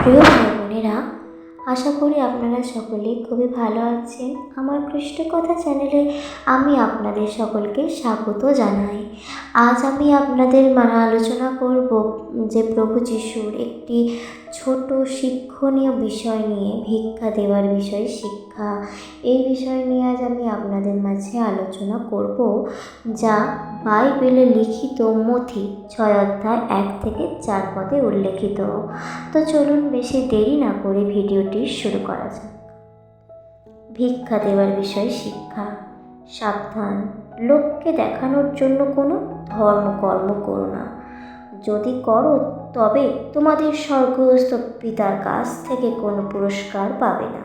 প্রিয় ভাই বোনেরা, আশা করি আপনারা সকলেই খুবই ভালো আছেন। আমার কৃষ্ণকথা চ্যানেলে আমি আপনাদের সকলকে স্বাগত জানাই। আজ আমি আপনাদের আলোচনা করব যে প্রভু যিশুর একটি ছোট শিক্ষণীয় বিষয় নিয়ে, ভিক্ষা দেওয়ার বিষয়, শিক্ষা, এই বিষয় নিয়ে আজ আমি আপনাদের মাঝে আলোচনা করব, যা বাইবেলে লিখিত মথি 6 অধ্যায় 1 থেকে 4 পদে উল্লেখিত। তো চলুন বেশি দেরি না করে ভিডিওটি শুরু করা যাক। ভিক্ষা দেওয়ার বিষয় শিক্ষা। সাবধান, লোককে দেখানোর জন্য কোনো ধর্মকর্ম করো না। যদি করো তবে তোমাদের স্বর্গস্থ পিতার কাছ থেকে কোনো পুরস্কার পাবে না।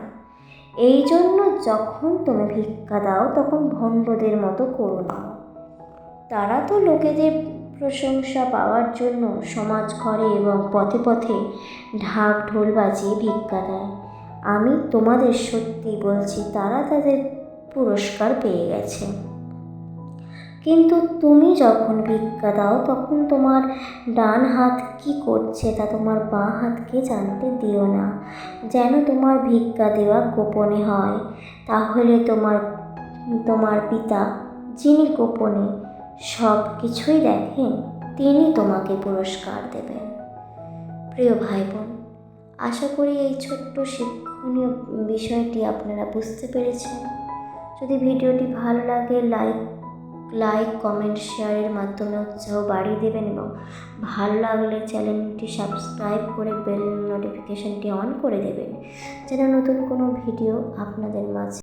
এই জন্য যখন তুমি ভিক্ষা দাও তখন ভণ্ডদের মতো করো না। তারা তো লোকেদের প্রশংসা পাওয়ার জন্য সমাজ ঘরে এবং পথে পথে ঢাক ঢোল বাজিয়ে ভিক্ষা দেয়। আমি তোমাদের সত্যি বলছি, তারা তাদের পুরস্কার পেয়ে গেছে। কিন্তু তুমি যখন ভিক্ষা দাও তখন তোমার ডান হাত কি করছে তা তোমার বাঁ হাতকে জানতে দিও না, যেন তোমার ভিক্ষা দেওয়া গোপনে হয়। তাহলে তোমার পিতা, যিনি গোপনে সব কিছুই দেখেন, তিনি তোমাকে পুরস্কার দেবেন। প্রিয় ভাই বোন, আশা করি এই ছোট্ট শিক্ষণীয় বিষয়টি আপনারা বুঝতে পেরেছেন। যদি ভিডিওটি ভালো লাগে লাইক কমেন্ট শেয়ারের মাধ্যমে উৎসাহ বাড়িয়ে দেবেন এবং ভালো লাগলে চ্যানেলটি সাবস্ক্রাইব করে বেল নোটিফিকেশনটি অন করে দেবেন, যেন নতুন কোনো ভিডিও আপনাদের মাঝে